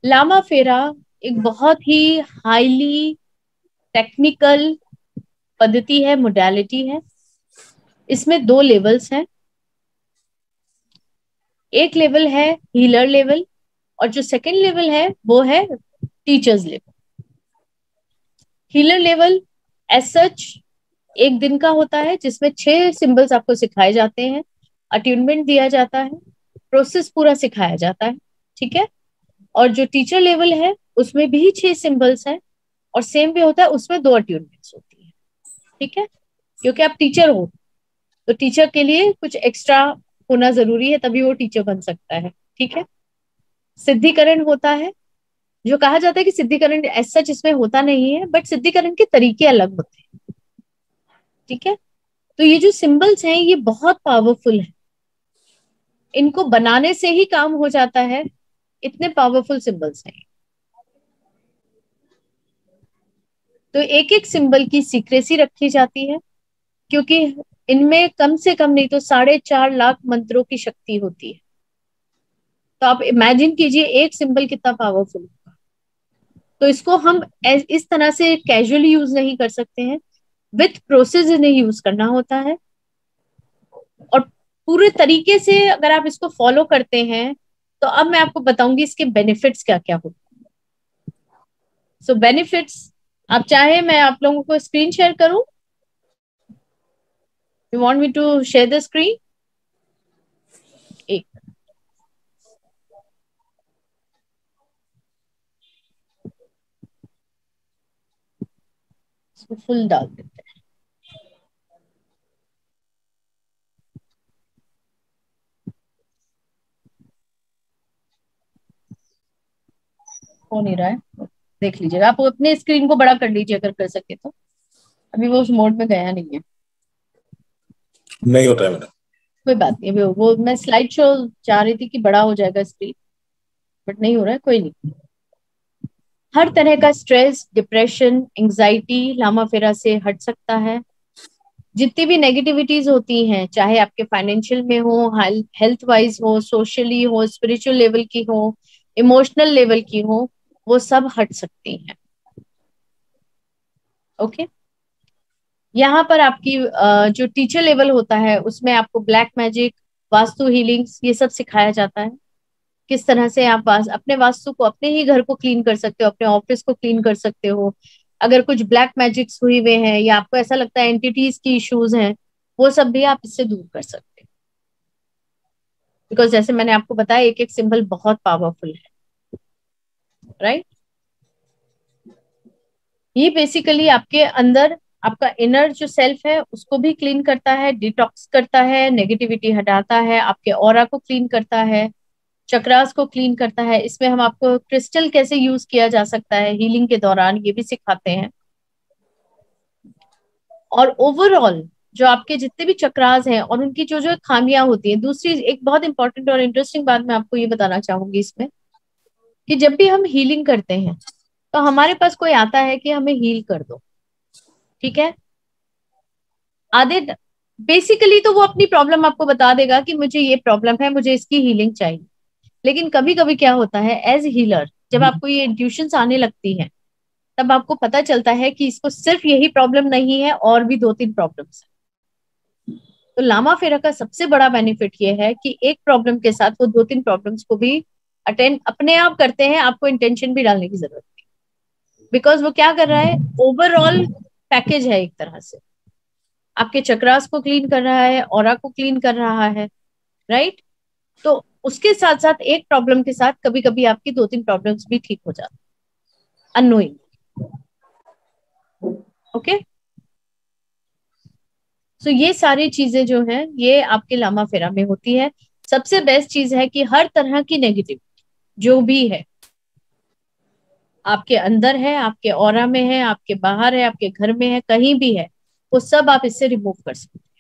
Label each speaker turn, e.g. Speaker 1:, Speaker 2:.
Speaker 1: लामा फेरा एक बहुत ही हाईली टेक्निकल पद्धति है, मोडालिटी है। इसमें दो लेवल्स हैं। एक लेवल है हीलर लेवल, और जो सेकंड लेवल है वो है teachers level. Healer level as such एक दिन का होता है, जिसमें 6 सिंबल्स आपको सिखाए जाते हैं, अट्यूनमेंट दिया जाता है, प्रोसेस पूरा सिखाया जाता है। ठीक है। और जो टीचर लेवल है उसमें भी 6 सिंबल्स हैं, और सेम भी होता है, उसमें 2 अट्यूनमेंट्स होती है। ठीक है। क्योंकि आप टीचर हो, तो टीचर के लिए कुछ एक्स्ट्रा होना जरूरी है, तभी वो टीचर बन सकता है। ठीक है। सिद्धिकरण होता है, जो कहा जाता है कि सिद्धिकरण एज सच इसमें होता नहीं है, बट सिद्धिकरण के तरीके अलग होते हैं। ठीक है। तो ये जो सिंबल्स हैं ये बहुत पावरफुल है, इनको बनाने से ही काम हो जाता है, इतने पावरफुल सिंबल्स हैं। तो एक एक सिंबल की सीक्रेसी रखी जाती है, क्योंकि इनमें कम से कम नहीं तो 4.5 लाख मंत्रों की शक्ति होती है। तो आप इमेजिन कीजिए एक सिंबल कितना पावरफुल होगा। तो इसको हम इस तरह से कैजुअली यूज नहीं कर सकते हैं, विथ प्रोसेस इन्हें यूज करना होता है। और पूरे तरीके से अगर आप इसको फॉलो करते हैं, तो अब मैं आपको बताऊंगी इसके बेनिफिट्स क्या क्या होते हैं। सो बेनिफिट्स, आप चाहे मैं आप लोगों को स्क्रीन शेयर करूं? You want me to share the screen? एक इसको फुल डाल देते हैं। हो नहीं रहा है, देख लीजिएगा। आप अपने स्क्रीन को बड़ा कर लीजिए अगर कर सके तो। अभी वो उस मोड में गया नहीं है।
Speaker 2: नहीं होता है मैडम।
Speaker 1: कोई बात नहीं, अभी वो मैं स्लाइड शो चाह रही थी कि बड़ा हो जाएगा स्क्रीन, बट नहीं हो रहा है, कोई नहीं। हर तरह का स्ट्रेस, डिप्रेशन, एंजाइटी लामा फेरा से हट सकता है। जितनी भी नेगेटिविटीज होती हैं, चाहे आपके फाइनेंशियल में हो, हेल्थ वाइज हो, सोशली हो, स्पिरिचुअल लेवल की हो, इमोशनल लेवल की हो, वो सब हट सकती हैं। ओके। यहाँ पर आपकी जो टीचर लेवल होता है उसमें आपको ब्लैक मैजिक, वास्तु हीलिंग्स, ये सब सिखाया जाता है। किस तरह से आप अपने वास्तु को, अपने ही घर को क्लीन कर सकते हो, अपने ऑफिस को क्लीन कर सकते हो। अगर कुछ ब्लैक मैजिक्स हुए हुए हैं या आपको ऐसा लगता है एंटिटीज की इश्यूज हैं, वो सब भी आप इससे दूर कर सकते हैं। बिकॉज जैसे मैंने आपको बताया, एक एक सिंबल बहुत पावरफुल है। राइट। ये बेसिकली आपके अंदर, आपका इनर जो सेल्फ है उसको भी क्लीन करता है, डिटॉक्स करता है, नेगेटिविटी हटाता है, आपके ऑरा को क्लीन करता है, चक्रास को क्लीन करता है। इसमें हम आपको क्रिस्टल कैसे यूज किया जा सकता है हीलिंग के दौरान, ये भी सिखाते हैं। और ओवरऑल जो आपके जितने भी चक्रास हैं और उनकी जो जो खामियां होती हैं, दूसरी एक बहुत इंपॉर्टेंट और इंटरेस्टिंग बात मैं आपको ये बताना चाहूंगी इसमें, कि जब भी हम हीलिंग करते हैं तो हमारे पास कोई आता है कि हमें हील कर दो। ठीक है। आधे बेसिकली तो वो अपनी प्रॉब्लम आपको बता देगा कि मुझे ये प्रॉब्लम है, मुझे इसकी हीलिंग चाहिए। लेकिन कभी कभी क्या होता है, एज हीलर जब आपको ये इंट्यूशंस आने लगती हैं, तब आपको पता चलता है कि इसको सिर्फ यही प्रॉब्लम नहीं है, और भी 2-3 प्रॉब्लम्स है। तो लामा फेरा का सबसे बड़ा बेनिफिट ये है कि एक प्रॉब्लम के साथ वो 2-3 प्रॉब्लम्स को भी अटेंड अपने आप करते हैं, आपको इंटेंशन भी डालने की जरूरत नहीं। बिकॉज वो क्या कर रहा है, ओवरऑल पैकेज है एक तरह से। आपके चक्रास को क्लीन कर रहा है, ऑरा को क्लीन कर रहा है। राइट। तो उसके साथ साथ एक प्रॉब्लम के साथ कभी कभी आपकी 2-3 प्रॉब्लम्स भी ठीक हो जाती है अननोइंग। ओके। सो ये सारी चीजें जो हैं ये आपके लामा फेरा में होती है। सबसे बेस्ट चीज है कि हर तरह की नेगेटिव जो भी है, आपके अंदर है, आपके ऑरा में है, आपके बाहर है, आपके घर में है, कहीं भी है, वो सब आप इससे रिमूव कर सकते हैं।